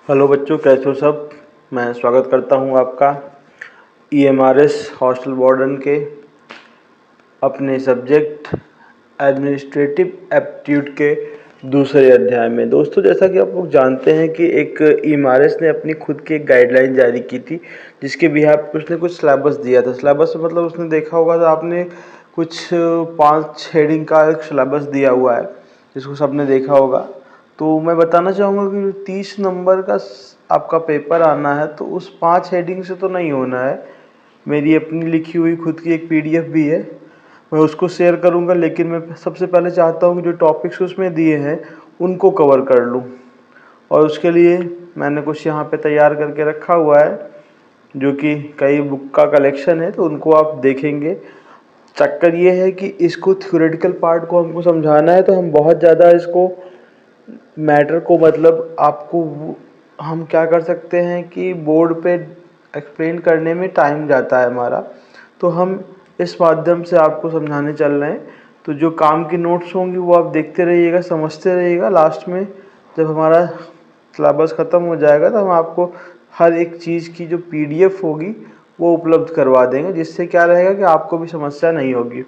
Hello बच्चों, कैसे हो सब। मैं स्वागत करता हूं आपका EMRS हॉस्टल वार्डन के अपने सब्जेक्ट एडमिनिस्ट्रेटिव एप्टीट्यूड के दूसरे अध्याय में। दोस्तों, जैसा कि आप लोग जानते हैं कि एक EMRS ने अपनी खुद की एक गाइडलाइन जारी की थी, जिसके बिहाफ पे उसने कुछ सिलेबस दिया था। सिलेबस मतलब उसने देखा होगा तो आपने कुछ 5 हेडिंग का एक सिलेबस दिया हुआ है, जिसको सबने देखा होगा। तो मैं बताना चाहूँगा कि 30 नंबर का आपका पेपर आना है, तो उस 5 हेडिंग से तो नहीं होना है। मेरी अपनी लिखी हुई खुद की एक PDF भी है, मैं उसको शेयर करूँगा, लेकिन मैं सबसे पहले चाहता हूँ कि जो टॉपिक्स उसमें दिए हैं उनको कवर कर लूँ। और उसके लिए मैंने कुछ यहाँ पे तैयार करके रखा हुआ है, जो कि कई बुक का कलेक्शन है, तो उनको आप देखेंगे। चक्कर ये है कि इसको थ्योरेटिकल पार्ट को हमको समझाना है, तो हम बहुत ज़्यादा इसको मैटर को मतलब आपको हम क्या कर सकते हैं कि बोर्ड पे एक्सप्लेन करने में टाइम जाता है हमारा, तो हम इस माध्यम से आपको समझाने चल रहे हैं। तो जो काम की नोट्स होंगी वो आप देखते रहिएगा, समझते रहिएगा। लास्ट में जब हमारा सिलेबस ख़त्म हो जाएगा तो हम आपको हर एक चीज़ की जो PDF होगी वो उपलब्ध करवा देंगे, जिससे क्या रहेगा कि आपको भी समस्या नहीं होगी।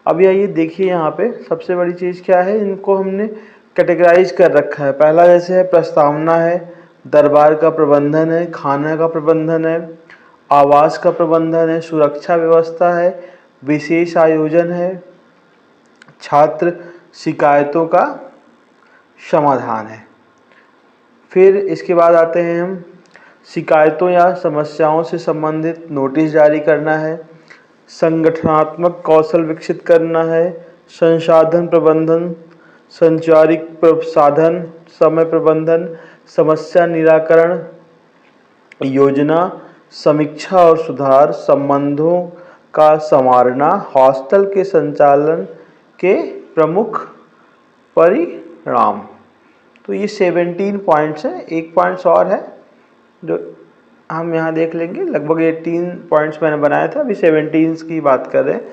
अब आइए देखिए, यहाँ पे सबसे बड़ी चीज़ क्या है, इनको हमने कैटेगराइज कर रखा है। पहला जैसे है प्रस्तावना है, दरबार का प्रबंधन है, खाना का प्रबंधन है, आवास का प्रबंधन है, सुरक्षा व्यवस्था है, विशेष आयोजन है, छात्र शिकायतों का समाधान है। फिर इसके बाद आते हैं हम शिकायतों या समस्याओं से संबंधित नोटिस जारी करना है, संगठनात्मक कौशल विकसित करना है, संसाधन प्रबंधन, संचारिक साधन, समय प्रबंधन, समस्या निराकरण, योजना, समीक्षा और सुधार, संबंधों का संवारना, हॉस्टल के संचालन के प्रमुख परिणाम। तो ये 17 पॉइंट्स हैं। एक पॉइंट्स और है जो हम यहाँ देख लेंगे। लगभग 18 पॉइंट्स मैंने बनाया था, अभी 17 की बात कर रहे हैं,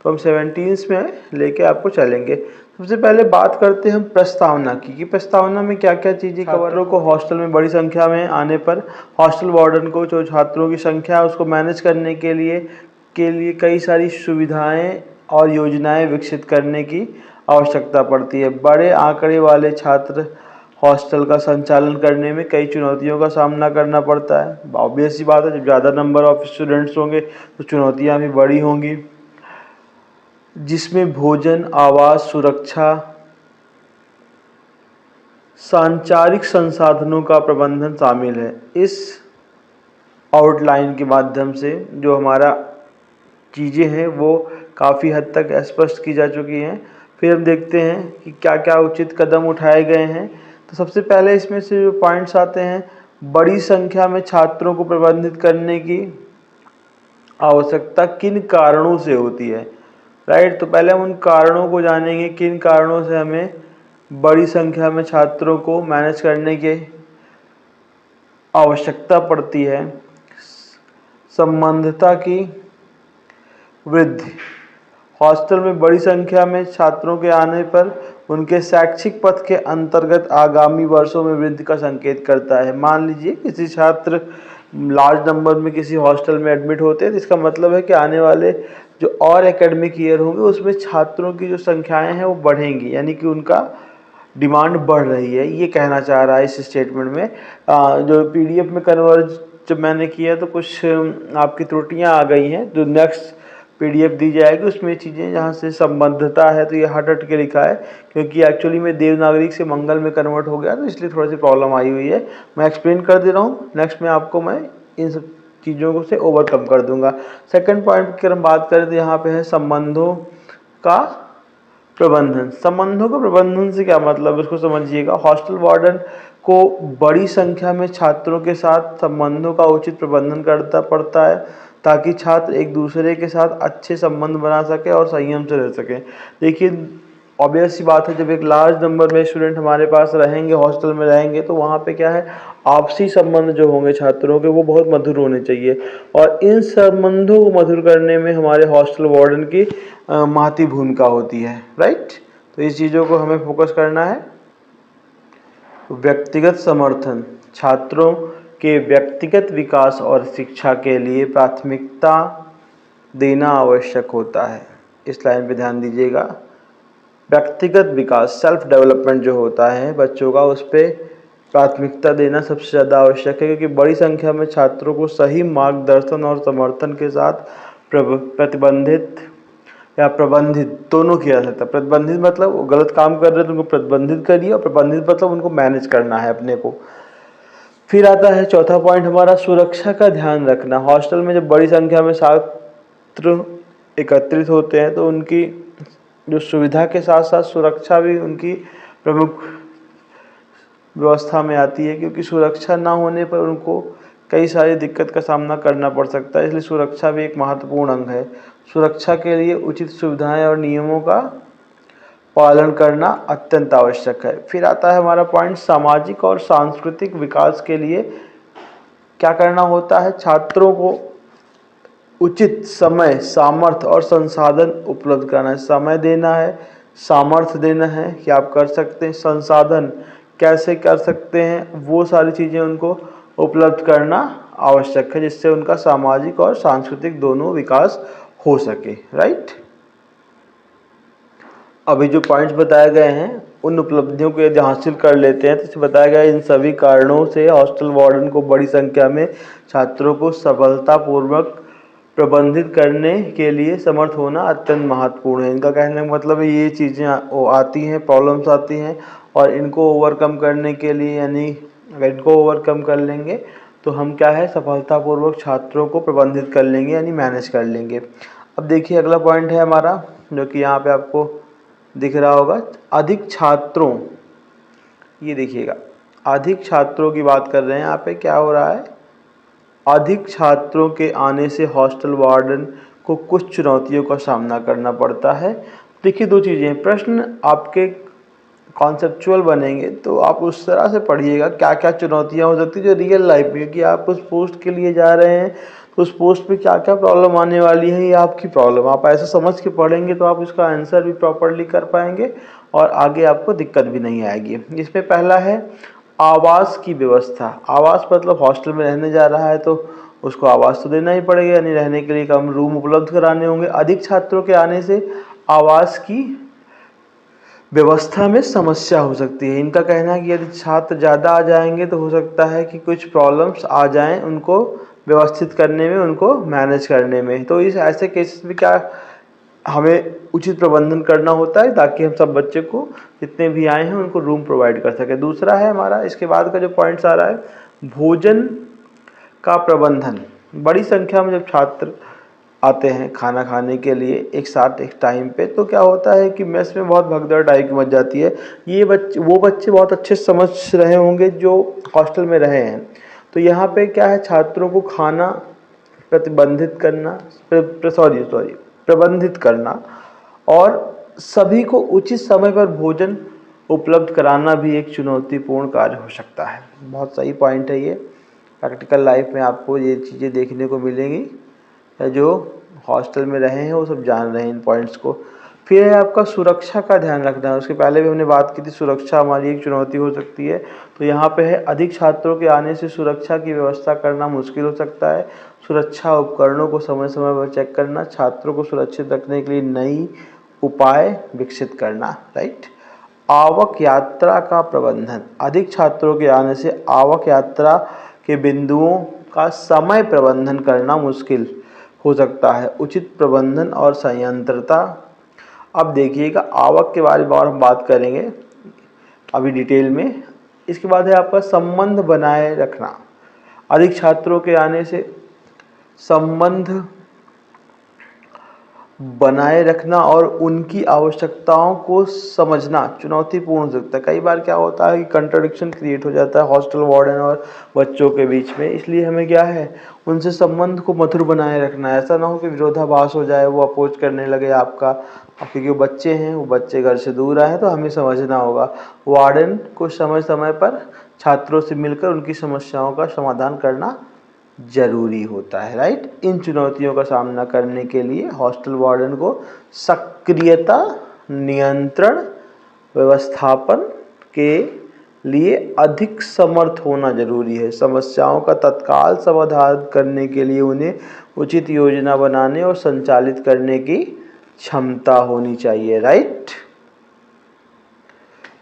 तो हम 17 में लेके आपको चलेंगे। सबसे पहले बात करते हैं हम प्रस्तावना की, कि प्रस्तावना में क्या क्या चीज़ें छात्रों को हॉस्टल में बड़ी संख्या में आने पर हॉस्टल वार्डन को जो छात्रों की संख्या है उसको मैनेज करने के लिए कई सारी सुविधाएं और योजनाएं विकसित करने की आवश्यकता पड़ती है। बड़े आंकड़े वाले छात्र हॉस्टल का संचालन करने में कई चुनौतियों का सामना करना पड़ता है। ऑब्वियस सी बात है, जब ज़्यादा नंबर ऑफ स्टूडेंट्स होंगे तो चुनौतियाँ भी बड़ी होंगी, जिसमें भोजन, आवास, सुरक्षा, सांचारिक संसाधनों का प्रबंधन शामिल है। इस आउटलाइन के माध्यम से जो हमारा चीज़ें हैं वो काफ़ी हद तक स्पष्ट की जा चुकी हैं। फिर हम देखते हैं कि क्या क्या उचित कदम उठाए गए हैं। तो सबसे पहले इसमें से जो पॉइंट्स आते हैं, बड़ी संख्या में छात्रों को प्रबंधित करने की आवश्यकता किन कारणों से होती है, राइट। तो पहले हम उन कारणों को जानेंगे, किन कारणों से हमें बड़ी संख्या में छात्रों को मैनेज करने की आवश्यकता पड़ती है। संबद्धता की वृद्धि, हॉस्टल में बड़ी संख्या में छात्रों के आने पर उनके शैक्षिक पथ के अंतर्गत आगामी वर्षों में वृद्धि का संकेत करता है। मान लीजिए किसी छात्र लार्ज नंबर में किसी हॉस्टल में एडमिट होते हैं, तो इसका मतलब है कि आने वाले जो और एकेडमिक ईयर होंगे उसमें छात्रों की जो संख्याएं हैं वो बढ़ेंगी, यानी कि उनका डिमांड बढ़ रही है, ये कहना चाह रहा है इस स्टेटमेंट में। जो PDF में कन्वर्ज जब मैंने किया तो कुछ आपकी त्रुटियां आ गई हैं। जो नेक्स्ट PDF दी जाएगी उसमें चीज़ें जहाँ से संबद्धता है तो ये हट के लिखा है, क्योंकि एक्चुअली में देवनागरिक से मंगल में कन्वर्ट हो गया, तो इसलिए थोड़ी सी प्रॉब्लम आई हुई है। मैं एक्सप्लेन कर दे रहा हूँ, नेक्स्ट में आपको मैं इन सब चीज़ों से ओवरकम कर दूंगा। सेकंड पॉइंट की हम बात करें तो यहाँ पे है संबंधों का प्रबंधन। संबंधों का प्रबंधन से क्या मतलब, उसको समझिएगा। हॉस्टल वार्डन को बड़ी संख्या में छात्रों के साथ संबंधों का उचित प्रबंधन करता पड़ता है, ताकि छात्र एक दूसरे के साथ अच्छे संबंध बना सके और संयम से रह सकें। देखिए, ऑब्वियस सी बात है, जब एक लार्ज नंबर में स्टूडेंट हमारे पास रहेंगे, हॉस्टल में रहेंगे, तो वहाँ पे क्या है, आपसी संबंध जो होंगे छात्रों के वो बहुत मधुर होने चाहिए, और इन संबंधों को मधुर करने में हमारे हॉस्टल वार्डन की महती भूमिका होती है, राइट। तो इस चीज़ों को हमें फोकस करना है। व्यक्तिगत समर्थन, छात्रों के व्यक्तिगत विकास और शिक्षा के लिए प्राथमिकता देना आवश्यक होता है। इस लाइन पे ध्यान दीजिएगा। व्यक्तिगत विकास, सेल्फ डेवलपमेंट जो होता है बच्चों का, उस पर प्राथमिकता देना सबसे ज़्यादा आवश्यक है, क्योंकि बड़ी संख्या में छात्रों को सही मार्गदर्शन और समर्थन के साथ प्रतिबंधित या प्रबंधित दोनों किया जा सकता है। प्रतिबंधित मतलब वो गलत काम कर रहे हैं तो उनको प्रतिबंधित करिए, और प्रबंधित मतलब उनको मैनेज करना है अपने को। फिर आता है चौथा पॉइंट हमारा, सुरक्षा का ध्यान रखना। हॉस्टल में जब बड़ी संख्या में छात्र एकत्रित होते हैं तो उनकी जो सुविधा के साथ साथ सुरक्षा भी उनकी प्रमुख व्यवस्था में आती है, क्योंकि सुरक्षा ना होने पर उनको कई सारी दिक्कत का सामना करना पड़ सकता है। इसलिए सुरक्षा भी एक महत्वपूर्ण अंग है। सुरक्षा के लिए उचित सुविधाएं और नियमों का पालन करना अत्यंत आवश्यक है। फिर आता है हमारा पॉइंट, सामाजिक और सांस्कृतिक विकास के लिए क्या करना होता है। छात्रों को उचित समय, सामर्थ्य और संसाधन उपलब्ध कराना है। समय देना है, सामर्थ्य देना है कि आप कर सकते हैं, संसाधन कैसे कर सकते हैं, वो सारी चीज़ें उनको उपलब्ध करना आवश्यक है, जिससे उनका सामाजिक और सांस्कृतिक दोनों विकास हो सके। राइट, अभी जो पॉइंट्स बताए गए हैं उन उपलब्धियों को यदि हासिल कर लेते हैं तो इसे बताया गया इन सभी कारणों से हॉस्टल वार्डन को बड़ी संख्या में छात्रों को सफलतापूर्वक प्रबंधित करने के लिए समर्थ होना अत्यंत महत्वपूर्ण है। इनका कहने का मतलब है ये चीज़ें आती हैं, प्रॉब्लम्स आती हैं, और इनको ओवरकम करने के लिए, यानी अगर इनको ओवरकम कर लेंगे तो हम क्या है, सफलतापूर्वक छात्रों को प्रबंधित कर लेंगे, यानी मैनेज कर लेंगे। अब देखिए अगला पॉइंट है हमारा, जो कि यहाँ पे आपको दिख रहा होगा, अधिक छात्रों, ये देखिएगा अधिक छात्रों की बात कर रहे हैं यहाँ पे। क्या हो रहा है, अधिक छात्रों के आने से हॉस्टल वार्डन को कुछ चुनौतियों का सामना करना पड़ता है। देखिए दो चीज़ें, प्रश्न आपके कॉन्सेप्चुअल बनेंगे तो आप उस तरह से पढ़िएगा क्या क्या चुनौतियाँ हो सकती है जो रियल लाइफ में, क्योंकि आप उस पोस्ट के लिए जा रहे हैं तो उस पोस्ट पे क्या क्या प्रॉब्लम आने वाली है, ये आपकी प्रॉब्लम, आप ऐसे समझ के पढ़ेंगे तो आप इसका आंसर भी प्रॉपरली कर पाएंगे और आगे आपको दिक्कत भी नहीं आएगी। इसमें पहला है आवास की व्यवस्था। आवास मतलब हॉस्टल में रहने जा रहा है तो उसको आवास तो देना ही पड़ेगा, यानी रहने के लिए कम रूम उपलब्ध कराने होंगे। अधिक छात्रों के आने से आवास की व्यवस्था में समस्या हो सकती है। इनका कहना है कि यदि छात्र ज़्यादा आ जाएंगे तो हो सकता है कि कुछ प्रॉब्लम्स आ जाएं उनको व्यवस्थित करने में, उनको मैनेज करने में। तो इस ऐसे केसेस में क्या हमें उचित प्रबंधन करना होता है ताकि हम सब बच्चे को, जितने भी आए हैं, उनको रूम प्रोवाइड कर सकें। दूसरा है हमारा, इसके बाद का जो पॉइंट्स आ रहा है, भोजन का प्रबंधन। बड़ी संख्या में जब छात्र आते हैं खाना खाने के लिए एक साथ एक टाइम पे, तो क्या होता है कि मेस में बहुत भगदड़ टाइप की मच जाती है। ये वो बच्चे बहुत अच्छे समझ रहे होंगे जो हॉस्टल में रहे हैं। तो यहाँ पे क्या है, छात्रों को खाना प्रतिबंधित करना, प्रबंधित करना और सभी को उचित समय पर भोजन उपलब्ध कराना भी एक चुनौतीपूर्ण कार्य हो सकता है। बहुत सही पॉइंट है ये, प्रैक्टिकल लाइफ में आपको ये चीज़ें देखने को मिलेंगी। जो हॉस्टल में रहे हैं वो सब जान रहे हैं इन पॉइंट्स को। फिर है आपका सुरक्षा का ध्यान रखना। उसके पहले भी हमने बात की थी, सुरक्षा हमारी एक चुनौती हो सकती है। तो यहाँ पे है अधिक छात्रों के आने से सुरक्षा की व्यवस्था करना मुश्किल हो सकता है। सुरक्षा उपकरणों को समय समय पर चेक करना, छात्रों को सुरक्षित रखने के लिए नई उपाय विकसित करना। राइट, आवक यात्रा का प्रबंधन। अधिक छात्रों के आने से आवक यात्रा के बिंदुओं का समय प्रबंधन करना मुश्किल हो सकता है। उचित प्रबंधन और संयंत्रता। अब देखिएगा आवक के बारे में और हम बात करेंगे अभी डिटेल में। इसके बाद है आपका संबंध बनाए रखना। अधिक छात्रों के आने से संबंध बनाए रखना और उनकी आवश्यकताओं को समझना चुनौतीपूर्ण हो सकता है। कई बार क्या होता है कि कंट्राडिक्शन क्रिएट हो जाता है हॉस्टल वार्डन और बच्चों के बीच में। इसलिए हमें क्या है, उनसे संबंध को मधुर बनाए रखना। ऐसा ना हो कि विरोधाभास हो जाए, वो अपोज करने लगे आपका, क्योंकि वो बच्चे हैं, वो बच्चे घर से दूर आए हैं, तो हमें समझना होगा। वार्डन को समय समय पर छात्रों से मिलकर उनकी समस्याओं का समाधान करना जरूरी होता है। राइट, इन चुनौतियों का सामना करने के लिए हॉस्टल वार्डन को सक्रियता, नियंत्रण, व्यवस्थापन के लिए अधिक समर्थ होना जरूरी है। समस्याओं का तत्काल समाधान करने के लिए उन्हें उचित योजना बनाने और संचालित करने की क्षमता होनी चाहिए। राइट।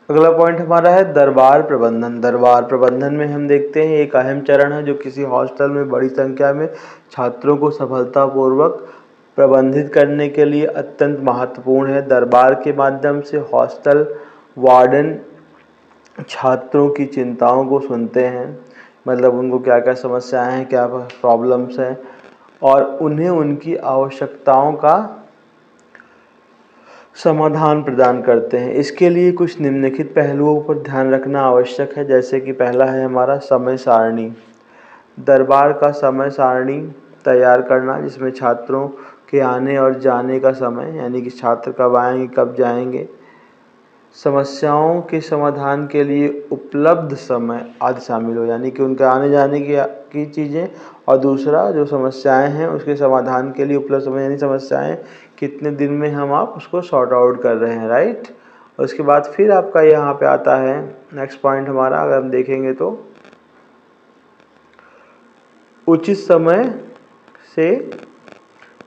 अगला पॉइंट हमारा है दरबार प्रबंधन। दरबार प्रबंधन में हम देखते हैं एक अहम चरण है जो किसी हॉस्टल में बड़ी संख्या में छात्रों को सफलतापूर्वक प्रबंधित करने के लिए अत्यंत महत्वपूर्ण है। दरबार के माध्यम से हॉस्टल वार्डन छात्रों की चिंताओं को सुनते हैं, मतलब उनको क्या क्या समस्याएं हैं, क्या प्रॉब्लम्स हैं, और उन्हें उनकी आवश्यकताओं का समाधान प्रदान करते हैं। इसके लिए कुछ निम्नलिखित पहलुओं पर ध्यान रखना आवश्यक है, जैसे कि पहला है हमारा समय सारणी। दरबार का समय सारणी तैयार करना जिसमें छात्रों के आने और जाने का समय, यानी कि छात्र कब आएंगे कब जाएंगे, समस्याओं के समाधान के लिए उपलब्ध समय आदि शामिल हो, यानी कि उनके आने जाने की चीज़ें, और दूसरा जो समस्याएं हैं उसके समाधान के लिए उपलब्ध समय, यानी समस्याएं कितने दिन में हम आप उसको सॉर्ट आउट कर रहे हैं। राइट। उसके बाद फिर आपका यहाँ पे आता है नेक्स्ट पॉइंट हमारा, अगर हम देखेंगे तो उचित समय से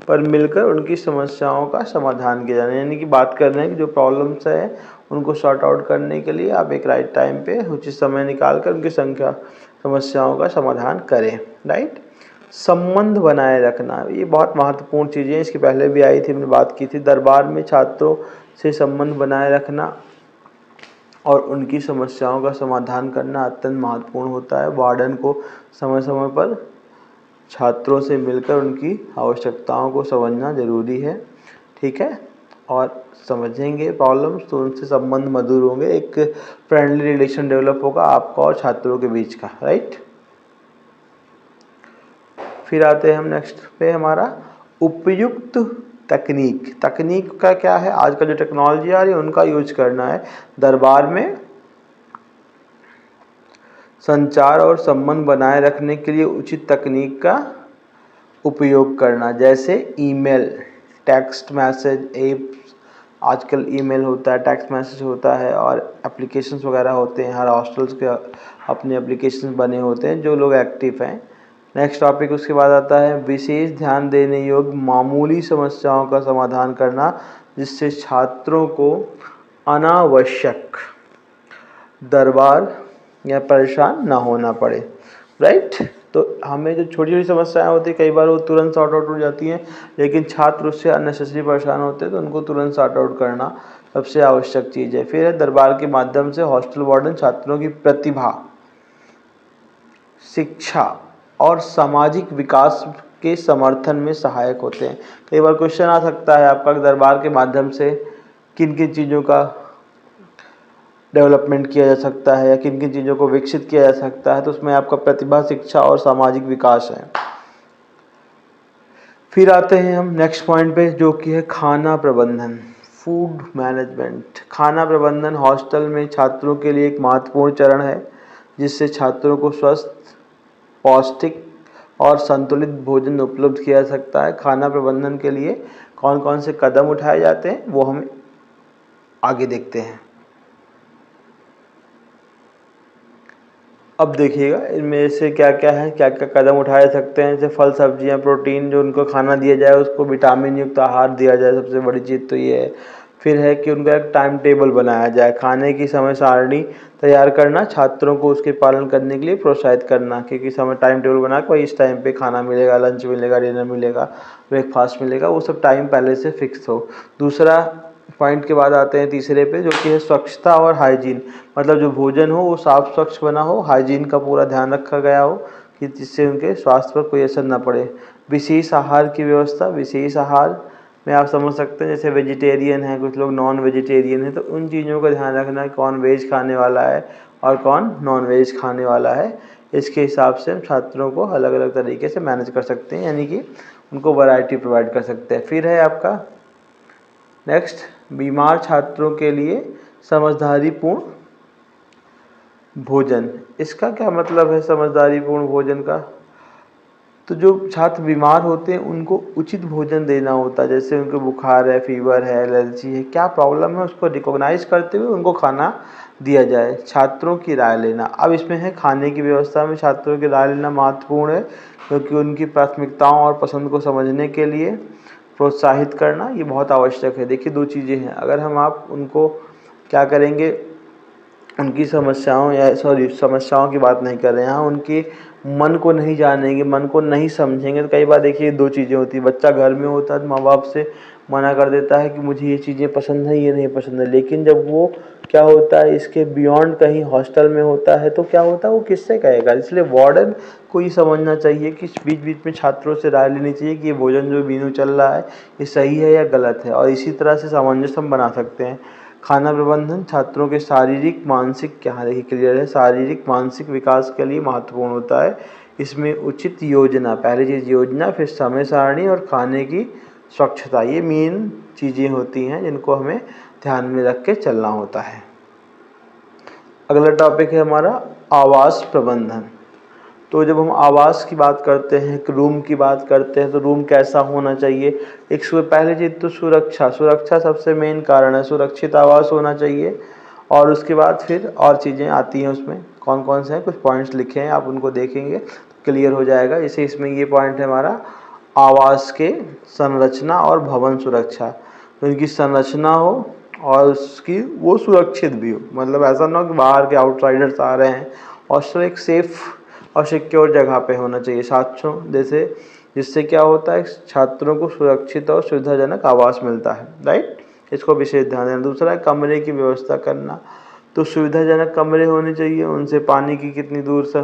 पर मिलकर उनकी समस्याओं का समाधान किया जाना, यानी कि बात कर रहे हैं कि जो प्रॉब्लम्स है उनको सॉर्ट आउट करने के लिए आप एक राइट टाइम पे उचित समय निकाल कर उनकी समस्याओं का समाधान करें। राइट। संबंध बनाए रखना, ये बहुत महत्वपूर्ण चीज़ें, इसके पहले भी आई थी, हमने बात की थी। दरबार में छात्रों से संबंध बनाए रखना और उनकी समस्याओं का समाधान करना अत्यंत महत्वपूर्ण होता है। वार्डन को समय समय पर छात्रों से मिलकर उनकी आवश्यकताओं को समझना जरूरी है। ठीक है, और समझेंगे प्रॉब्लम्स तो उनसे संबंध मधुर होंगे, एक फ्रेंडली रिलेशन डेवलप होगा आपका और छात्रों के बीच का। राइट। फिर आते हैं हम नेक्स्ट पे हमारा उपयुक्त तकनीक। तकनीक का क्या है, आजकल जो टेक्नोलॉजी आ रही है उनका यूज करना है। दरबार में संचार और संबंध बनाए रखने के लिए उचित तकनीक का उपयोग करना, जैसे ईमेल, टेक्स्ट मैसेज एप्स, आजकल ईमेल होता है, टेक्स्ट मैसेज होता है, और एप्लीकेशंस वगैरह होते हैं। हर हॉस्टल्स के अपने एप्लीकेशंस बने होते हैं जो लोग एक्टिव हैं। नेक्स्ट टॉपिक उसके बाद आता है विशेष ध्यान देने योग्य मामूली समस्याओं का समाधान करना, जिससे छात्रों को अनावश्यक दरबार या परेशान ना होना पड़े। राइट। तो हमें जो छोटी छोटी समस्याएं होती हैं कई बार वो तुरंत सॉर्ट आउट हो जाती हैं, लेकिन छात्र उससे अननेसेसरी परेशान होते हैं, तो उनको तुरंत सॉर्ट आउट करना सबसे आवश्यक चीज़ है। फिर है दरबार के माध्यम से हॉस्टल वार्डन छात्रों की प्रतिभा, शिक्षा और सामाजिक विकास के समर्थन में सहायक होते हैं। कई बार क्वेश्चन आ सकता है आपका दरबार के माध्यम से किन किन चीज़ों का डेवलपमेंट किया जा सकता है या किन किन चीज़ों को विकसित किया जा सकता है, तो उसमें आपका प्रतिभा, शिक्षा और सामाजिक विकास है। फिर आते हैं हम नेक्स्ट पॉइंट पे जो कि है खाना प्रबंधन, फूड मैनेजमेंट। खाना प्रबंधन हॉस्टल में छात्रों के लिए एक महत्वपूर्ण चरण है, जिससे छात्रों को स्वस्थ, पौष्टिक और संतुलित भोजन उपलब्ध किया जा सकता है। खाना प्रबंधन के लिए कौन कौन से कदम उठाए जाते हैं वो हम आगे देखते हैं। अब देखिएगा इनमें से क्या क्या है, क्या क्या कदम उठाए सकते हैं। जैसे फल, सब्जियां, प्रोटीन, जो उनको खाना दिया जाए उसको विटामिन युक्त आहार दिया जाए, सबसे बड़ी चीज़ तो ये है। फिर है कि उनका एक टाइम टेबल बनाया जाए, खाने की समय सारणी तैयार करना, छात्रों को उसके पालन करने के लिए प्रोत्साहित करना, क्योंकि समय टाइम टेबल बना के भाई इस टाइम पे खाना मिलेगा, लंच मिलेगा, डिनर मिलेगा, ब्रेकफास्ट मिलेगा, वो सब टाइम पहले से फिक्स हो। दूसरा पॉइंट के बाद आते हैं तीसरे पे, जो कि है स्वच्छता और हाइजीन, मतलब जो भोजन हो वो साफ स्वच्छ बना हो, हाइजीन का पूरा ध्यान रखा गया हो कि जिससे उनके स्वास्थ्य पर कोई असर ना पड़े। विशेष आहार की व्यवस्था, विशेष आहार में आप समझ सकते हैं जैसे वेजिटेरियन है, कुछ लोग नॉन वेजिटेरियन है, तो उन चीज़ों का ध्यान रखना है कौन वेज खाने वाला है और कौन नॉन वेज खाने वाला है। इसके हिसाब से हम छात्रों को अलग अलग तरीके से मैनेज कर सकते हैं, यानी कि उनको वैरायटी प्रोवाइड कर सकते हैं। फिर है आपका नेक्स्ट बीमार छात्रों के लिए समझदारीपूर्ण भोजन। इसका क्या मतलब है समझदारीपूर्ण भोजन का, तो जो छात्र बीमार होते हैं उनको उचित भोजन देना होता है, जैसे उनको बुखार है, फीवर है, एलर्जी है, क्या प्रॉब्लम है उसको रिकॉग्नाइज करते हुए उनको खाना दिया जाए। छात्रों की राय लेना, अब इसमें है खाने की व्यवस्था में छात्रों की राय लेना महत्वपूर्ण है, क्योंकि उनकी प्राथमिकताओं और पसंद को समझने के लिए प्रोत्साहित करना ये बहुत आवश्यक है। देखिए 2 चीज़ें हैं, अगर हम आप उनको क्या करेंगे, उनकी समस्याओं या समस्याओं की बात नहीं कर रहे हैं, हाँ उनके मन को नहीं जानेंगे, मन को नहीं समझेंगे, तो कई बार देखिए 2 चीज़ें होती हैं। बच्चा घर में होता है तो माँ बाप से मना कर देता है कि मुझे ये चीज़ें पसंद है, ये नहीं पसंद है, लेकिन जब वो क्या होता है इसके बियॉन्ड कहीं हॉस्टल में होता है तो क्या होता है, वो किससे कहेगा। इसलिए वार्डन को ये समझना चाहिए कि बीच बीच में छात्रों से राय लेनी चाहिए कि ये भोजन जो मेनू चल रहा है ये सही है या गलत है, और इसी तरह से सामंजस्य हम बना सकते हैं। खाना प्रबंधन छात्रों के शारीरिक मानसिक, क्या देखिए क्लियर है, शारीरिक मानसिक विकास के लिए महत्वपूर्ण होता है। इसमें उचित योजना, पहली चीज़ योजना, फिर समय सारणी और खाने की स्वच्छता, ये मेन चीज़ें होती हैं जिनको हमें ध्यान में रख के चलना होता है। अगला टॉपिक है हमारा आवास प्रबंधन। तो जब हम आवास की बात करते हैं, एक रूम की बात करते हैं, तो रूम कैसा होना चाहिए। एक पहली चीज़ तो सुरक्षा सबसे मेन कारण है, सुरक्षित आवास होना चाहिए। और उसके बाद फिर और चीज़ें आती हैं, उसमें कौन कौन से हैं, कुछ पॉइंट्स लिखे हैं, आप उनको देखेंगे तो क्लियर हो जाएगा। जैसे इसमें ये पॉइंट है हमारा आवास के संरचना और भवन सुरक्षा, तो इनकी संरचना हो और उसकी वो सुरक्षित भी हो, मतलब ऐसा ना हो कि बाहर के आउटसाइडर्स आ रहे हैं। हॉस्टल एक सेफ़ और सिक्योर जगह पे होना चाहिए छात्रों, जैसे जिससे क्या होता है छात्रों को सुरक्षित और सुविधाजनक आवास मिलता है, राइट। इसको विशेष ध्यान देना। दूसरा है कमरे की व्यवस्था करना, तो सुविधाजनक कमरे होने चाहिए, उनसे पानी की कितनी दूर से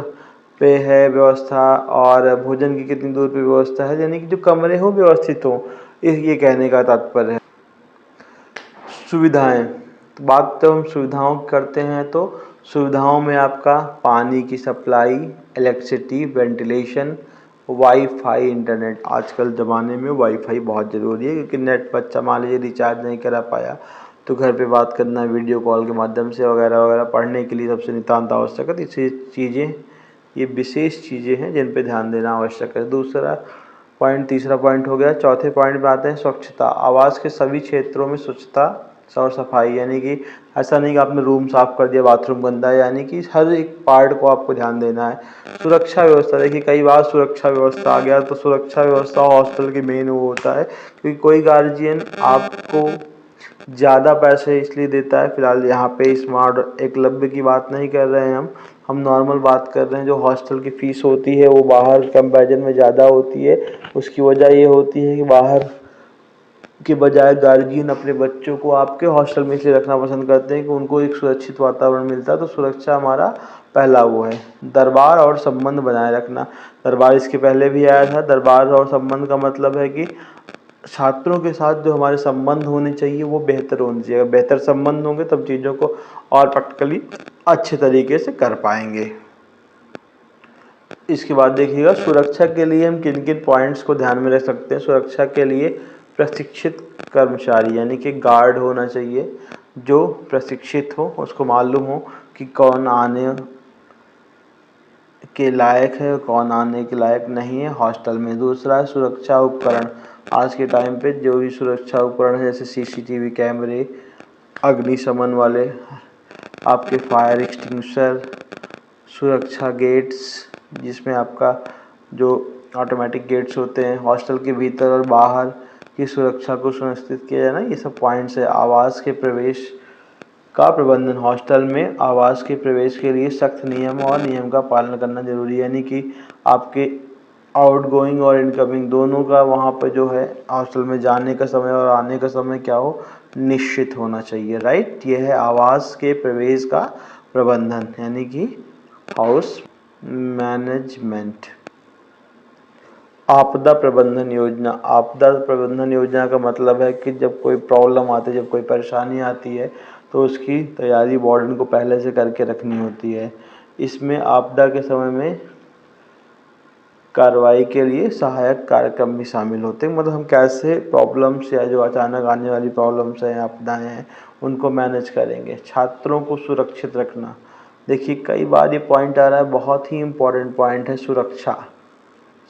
पे है व्यवस्था और भोजन की कितनी दूर पे व्यवस्था है, यानी कि जो कमरे हो व्यवस्थित हो, ये कहने का तात्पर्य है। सुविधाएं, तो बात तो हम सुविधाओं की करते हैं, तो सुविधाओं में आपका पानी की supply, electricity, ventilation, wifi, internet. आजकल ज़माने में वाईफाई बहुत ज़रूरी है, क्योंकि नेट बच्चा मान लीजिए रिचार्ज नहीं करा पाया तो घर पे बात करना वीडियो कॉल के माध्यम से वगैरह वगैरह, पढ़ने के लिए सबसे नितांत आवश्यक है। तो ये चीज़ें, ये विशेष चीज़ें हैं जिन पे ध्यान देना आवश्यक है। दूसरा पॉइंट, तीसरा पॉइंट हो गया। चौथे पॉइंट में आते हैं स्वच्छता। आवास के सभी क्षेत्रों में स्वच्छता और सफाई, यानी कि ऐसा नहीं कि आपने रूम साफ़ कर दिया बाथरूम गंदा है, यानी कि हर एक पार्ट को आपको ध्यान देना है। सुरक्षा व्यवस्था, देखिए कई बार सुरक्षा व्यवस्था आ गया, तो सुरक्षा व्यवस्था हॉस्टल की मेन वो होता है, क्योंकि कोई गार्जियन आपको ज़्यादा पैसे इसलिए देता है, फिलहाल यहाँ पे स्मार्ट एकलव्य की बात नहीं कर रहे हैं हम नॉर्मल बात कर रहे हैं। जो हॉस्टल की फ़ीस होती है वो बाहर कंपैरिजन में ज़्यादा होती है। उसकी वजह ये होती है कि बाहर के बजाय गार्जियन अपने बच्चों को आपके हॉस्टल में इसलिए रखना पसंद करते हैं कि उनको एक सुरक्षित वातावरण मिलता है। तो सुरक्षा हमारा पहला वो है। दरबार और संबंध बनाए रखना, दरबार इसके पहले भी आया था। दरबार और संबंध का मतलब है कि छात्रों के साथ जो हमारे संबंध होने चाहिए वो बेहतर होने चाहिए। अगर बेहतर संबंध होंगे तब चीज़ों को और प्रैक्टिकली अच्छे तरीके से कर पाएंगे। इसके बाद देखिएगा सुरक्षा के लिए हम किन किन पॉइंट्स को ध्यान में रख सकते हैं। सुरक्षा के लिए प्रशिक्षित कर्मचारी, यानी कि गार्ड होना चाहिए जो प्रशिक्षित हो, उसको मालूम हो कि कौन आने के लायक है और कौन आने के लायक नहीं है हॉस्टल में। दूसरा है सुरक्षा उपकरण। आज के टाइम पे जो भी सुरक्षा उपकरण है, जैसे सीसीटीवी कैमरे, अग्निशमन वाले, आपके फायर एक्सटिंग्विशर, सुरक्षा गेट्स, जिसमें आपका जो ऑटोमेटिक गेट्स होते हैं, हॉस्टल के भीतर और बाहर की सुरक्षा को सुनिश्चित किया जाना, ये सब पॉइंट्स है। आवास के प्रवेश का प्रबंधन, हॉस्टल में आवास के प्रवेश के लिए सख्त नियम और नियम का पालन करना जरूरी है, यानी कि आपके आउटगोइंग और इनकमिंग दोनों का वहाँ पर जो है हॉस्टल में जाने का समय और आने का समय क्या हो, निश्चित होना चाहिए, राइट। यह है आवास के प्रवेश का प्रबंधन, यानी कि हाउस मैनेजमेंट। आपदा प्रबंधन योजना। आपदा प्रबंधन योजना का मतलब है कि जब कोई प्रॉब्लम आती है, जब कोई परेशानी आती है, तो उसकी तैयारी वार्डन को पहले से करके रखनी होती है। इसमें आपदा के समय में कार्रवाई के लिए सहायक कार्यक्रम भी शामिल होते हैं, मतलब हम कैसे प्रॉब्लम्स या जो अचानक आने वाली प्रॉब्लम्स हैं, आपदाएं हैं, उनको मैनेज करेंगे। छात्रों को सुरक्षित रखना, देखिए कई बार ये पॉइंट आ रहा है, बहुत ही इम्पोर्टेंट पॉइंट है सुरक्षा।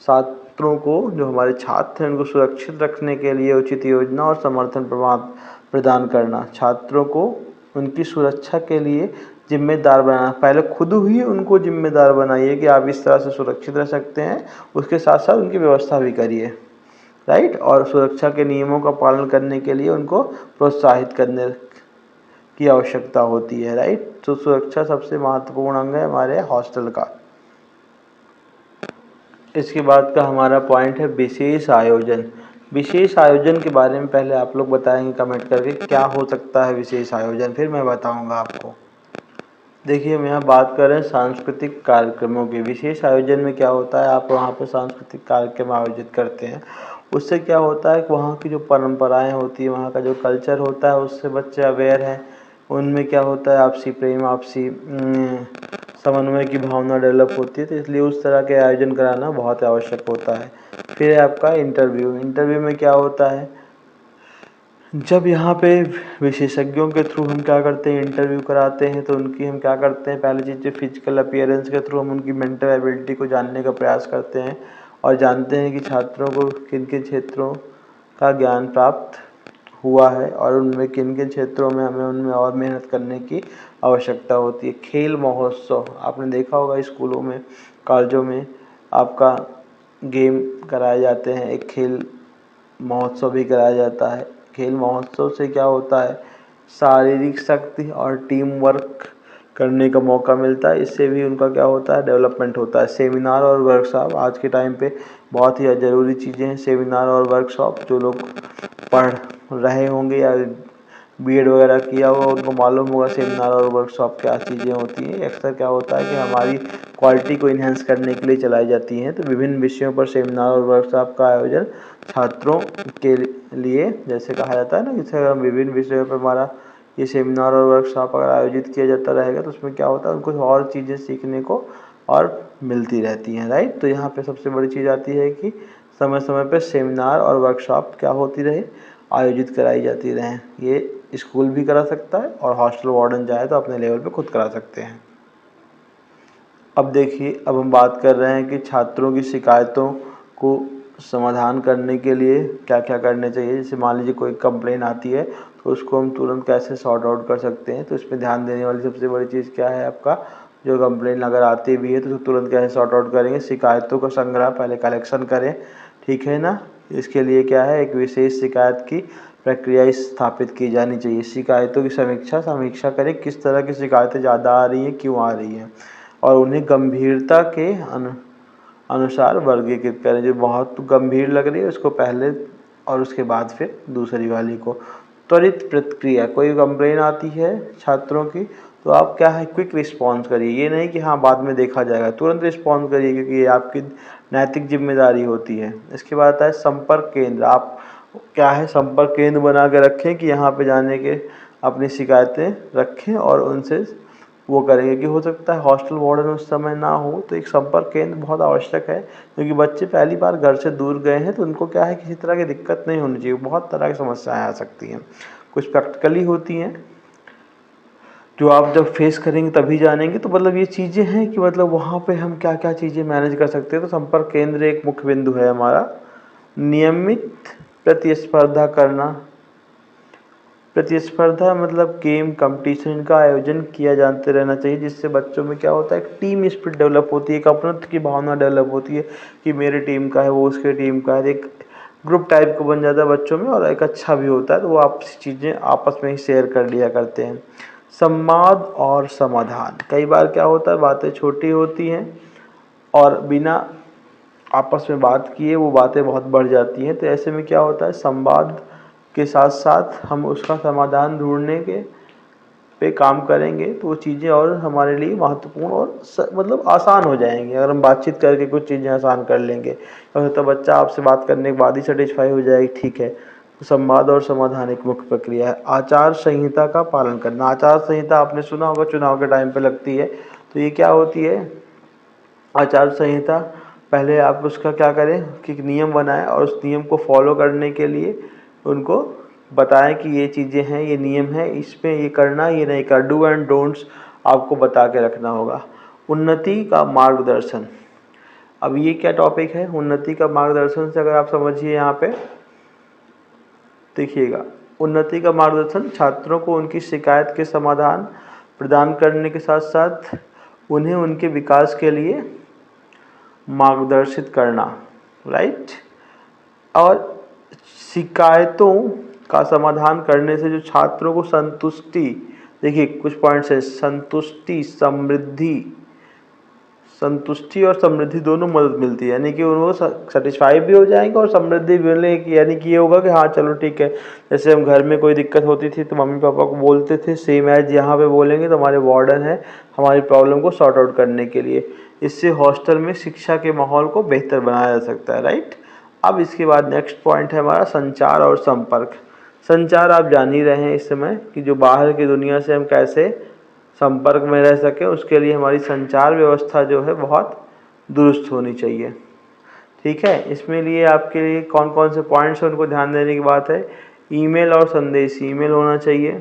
छात्रों को, जो हमारे छात्र हैं, उनको सुरक्षित रखने के लिए उचित योजना और समर्थन प्रदान करना। छात्रों को उनकी सुरक्षा के लिए जिम्मेदार बनाना। पहले खुद ही उनको जिम्मेदार बनाइए कि आप इस तरह से सुरक्षित रह सकते हैं, उसके साथ साथ उनकी व्यवस्था भी करिए, राइट। और सुरक्षा के नियमों का पालन करने के लिए उनको प्रोत्साहित करने की आवश्यकता होती है, राइट। तो सुरक्षा सबसे महत्वपूर्ण अंग है हमारे हॉस्टल का। इसके बाद का हमारा पॉइंट है विशेष आयोजन। विशेष आयोजन के बारे में पहले आप लोग बताएंगे कमेंट करके क्या हो सकता है विशेष आयोजन, फिर मैं बताऊंगा आपको। देखिए हम यहाँ बात कर रहे हैं सांस्कृतिक कार्यक्रमों के। विशेष आयोजन में क्या होता है, आप वहाँ पर सांस्कृतिक कार्यक्रम आयोजित करते हैं, उससे क्या होता है कि वहाँ की जो परंपराएं होती है, वहाँ का जो कल्चर होता है, उससे बच्चे अवेयर हैं। उनमें क्या होता है, आपसी प्रेम, आपसी समन्वय की भावना डेवलप होती है। तो इसलिए उस तरह के आयोजन कराना बहुत आवश्यक होता है। फिर है आपका इंटरव्यू। इंटरव्यू में क्या होता है, जब यहाँ पे विशेषज्ञों के थ्रू हम क्या करते हैं, इंटरव्यू कराते हैं, तो उनकी हम क्या करते हैं, पहली चीज़ जो फिजिकल अपीयरेंस के थ्रू हम उनकी मेंटल एबिलिटी को जानने का प्रयास करते हैं और जानते हैं कि छात्रों को किन किन क्षेत्रों का ज्ञान प्राप्त हुआ है और उनमें किन किन क्षेत्रों में हमें उनमें और मेहनत करने की आवश्यकता होती है। खेल महोत्सव आपने देखा होगा, स्कूलों में, कॉलेजों में आपका गेम कराए जाते हैं, एक खेल महोत्सव भी कराया जाता है। खेल महोत्सव से क्या होता है, शारीरिक शक्ति और टीम वर्क करने का मौका मिलता है। इससे भी उनका क्या होता है, डेवलपमेंट होता है। सेमिनार और वर्कशॉप आज के टाइम पे बहुत ही ज़रूरी चीज़ें हैं। सेमिनार और वर्कशॉप जो लोग पढ़ रहे होंगे या बीएड वगैरह किया हुआ उनको मालूम होगा सेमिनार और वर्कशॉप क्या चीज़ें होती हैं। अक्सर क्या होता है कि हमारी क्वालिटी को इन्हेंस करने के लिए चलाई जाती हैं। तो विभिन्न विषयों पर सेमिनार और वर्कशॉप का आयोजन छात्रों के लिए, जैसे कहा जाता है ना, जैसे अगर हम विभिन्न विषयों पर हमारा ये सेमिनार और वर्कशॉप अगर आयोजित किया जाता रहेगा तो उसमें क्या होता है, उनको और चीज़ें सीखने को और मिलती रहती हैं, राइट। तो यहाँ पे सबसे बड़ी चीज़ आती है कि समय समय पर सेमिनार और वर्कशॉप क्या होती रहे, आयोजित कराई जाती रहें। ये स्कूल भी करा सकता है और हॉस्टल वार्डन चाहे तो अपने लेवल पे खुद करा सकते हैं। अब देखिए, अब हम बात कर रहे हैं कि छात्रों की शिकायतों को समाधान करने के लिए क्या क्या करने चाहिए। जैसे मान लीजिए कोई कंप्लेन आती है तो उसको हम तुरंत कैसे सॉर्ट आउट कर सकते हैं। तो इसमें ध्यान देने वाली सबसे बड़ी चीज़ क्या है, आपका जो कंप्लेन अगर आती भी है तो तुरंत कैसे सॉर्ट आउट करेंगे। शिकायतों का संग्रह पहले कलेक्शन करें, ठीक है ना। इसके लिए क्या है, एक विशेष शिकायत की प्रक्रिया स्थापित की जानी चाहिए। शिकायतों की समीक्षा करें, किस तरह की शिकायतें ज़्यादा आ रही हैं, क्यों आ रही हैं, और उन्हें गंभीरता के अनुसार वर्गीकृत करें। जो बहुत गंभीर लग रही है उसको पहले और उसके बाद फिर दूसरी वाली को। त्वरित प्रतिक्रिया, कोई कंप्लेन आती है छात्रों की तो आप क्या है, क्विक रिस्पॉन्स करिए। ये नहीं कि हाँ बाद में देखा जाएगा, तुरंत रिस्पॉन्स करिए क्योंकि ये आपकी नैतिक जिम्मेदारी होती है। इसके बाद आता है संपर्क केंद्र। आप क्या है, संपर्क केंद्र बना के रखें कि यहाँ पे जाने के अपनी शिकायतें रखें और उनसे वो करेंगे। कि हो सकता है हॉस्टल वार्डन उस समय ना हो तो एक संपर्क केंद्र बहुत आवश्यक है, क्योंकि बच्चे पहली बार घर से दूर गए हैं तो उनको क्या है, किसी तरह की दिक्कत नहीं होनी चाहिए। बहुत तरह की समस्याएं आ सकती हैं, कुछ प्रैक्टिकली होती हैं जो आप जब फेस करेंगे तभी जानेंगे। तो मतलब ये चीज़ें हैं कि मतलब वहाँ पे हम क्या क्या चीज़ें मैनेज कर सकते हैं। तो संपर्क केंद्र एक मुख्य बिंदु है हमारा। नियमित प्रतिस्पर्धा करना, प्रतिस्पर्धा मतलब गेम कंपटीशन का आयोजन किया जाते रहना चाहिए, जिससे बच्चों में क्या होता है, एक टीम स्पिरिट डेवलप होती है, एक अपनत्व की भावना डेवलप होती है कि मेरी टीम का है, वो उसके टीम का है। एक ग्रुप टाइप को बन जाता है बच्चों में और एक अच्छा भी होता है। तो वो आपसी चीज़ें आपस में ही शेयर कर लिया करते हैं। संवाद और समाधान, कई बार क्या होता है, बातें छोटी होती हैं और बिना आपस में बात किए वो बातें बहुत बढ़ जाती हैं। तो ऐसे में क्या होता है, संवाद के साथ साथ हम उसका समाधान ढूंढने के पे काम करेंगे तो वो चीज़ें और हमारे लिए महत्वपूर्ण और मतलब आसान हो जाएंगी। अगर हम बातचीत करके कुछ चीज़ें आसान कर लेंगे तो बच्चा आपसे बात करने के बाद ही सेटिस्फाई हो जाएगी, ठीक है। तो संवाद और समाधान एक मुख्य प्रक्रिया है। आचार संहिता का पालन करना, आचार संहिता आपने सुना होगा चुनाव के टाइम पे लगती है। तो ये क्या होती है, आचार संहिता, पहले आप उसका क्या करें कि एक नियम बनाएं और उस नियम को फॉलो करने के लिए उनको बताएं कि ये चीज़ें हैं, ये नियम है, इसमें ये करना, ये नहीं कर, डू एंड डोंट्स आपको बता के रखना होगा। उन्नति का मार्गदर्शन, अब ये क्या टॉपिक है, उन्नति का मार्गदर्शन से अगर आप समझिए यहाँ पे देखिएगा। उन्नति का मार्गदर्शन छात्रों को उनकी शिकायत के समाधान प्रदान करने के साथ साथ उन्हें उनके विकास के लिए मार्गदर्शित करना, राइट। और शिकायतों का समाधान करने से जो छात्रों को संतुष्टि, देखिए कुछ पॉइंट्स है, संतुष्टि और समृद्धि दोनों मदद मिलती है, यानी कि उनको सेटिस्फाई भी हो जाएंगे और समृद्धि भी मिलेगी। यानी कि ये होगा कि हाँ चलो ठीक है, जैसे हम घर में कोई दिक्कत होती थी तो मम्मी पापा को बोलते थे, सेम एज यहाँ पे बोलेंगे तो हमारे वार्डन है हमारी प्रॉब्लम को सॉर्ट आउट करने के लिए। इससे हॉस्टल में शिक्षा के माहौल को बेहतर बनाया जा सकता है, राइट। अब इसके बाद नेक्स्ट पॉइंट है हमारा संचार और संपर्क। संचार आप जान ही रहे हैं इस समय कि जो बाहर की दुनिया से हम कैसे संपर्क में रह सकें, उसके लिए हमारी संचार व्यवस्था जो है बहुत दुरुस्त होनी चाहिए, ठीक है। इसमें लिए आपके लिए कौन कौन से पॉइंट्स हैं उनको ध्यान देने की बात है। ईमेल और संदेश, ईमेल होना चाहिए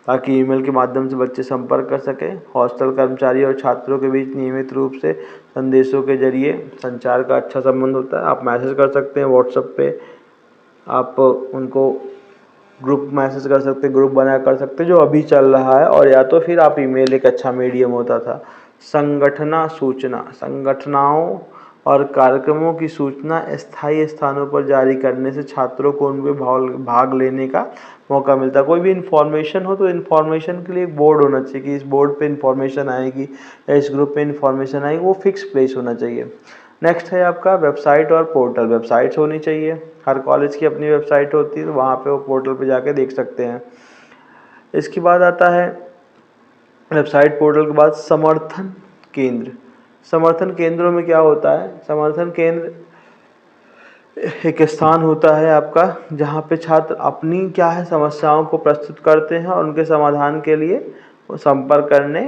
ताकि ईमेल के माध्यम से बच्चे संपर्क कर सकें। हॉस्टल कर्मचारी और छात्रों के बीच नियमित रूप से संदेशों के जरिए संचार का अच्छा संबंध होता है। आप मैसेज कर सकते हैं व्हाट्सएप पे, आप उनको ग्रुप मैसेज कर सकते, ग्रुप बना कर सकते जो अभी चल रहा है, और या तो फिर आप ईमेल एक अच्छा मीडियम होता था। संगठनाओं और कार्यक्रमों की सूचना स्थायी स्थानों पर जारी करने से छात्रों को उनमें भाग लेने का मौका मिलता है। कोई भी इन्फॉर्मेशन हो तो इन्फॉर्मेशन के लिए एक बोर्ड होना चाहिए कि इस बोर्ड पे इन्फॉर्मेशन आएगी या इस ग्रुप पे इन्फॉर्मेशन आएगी, वो फिक्स प्लेस होना चाहिए। नेक्स्ट है आपका वेबसाइट और पोर्टल। वेबसाइट्स होनी चाहिए, हर कॉलेज की अपनी वेबसाइट होती है तो वहाँ पे वो पोर्टल पे जाके देख सकते हैं। इसके बाद आता है वेबसाइट पोर्टल के बाद समर्थन केंद्र। समर्थन केंद्रों में क्या होता है, समर्थन केंद्र एक स्थान होता है आपका जहाँ पे छात्र अपनी क्या है समस्याओं को प्रस्तुत करते हैं और उनके समाधान के लिए वो संपर्क करने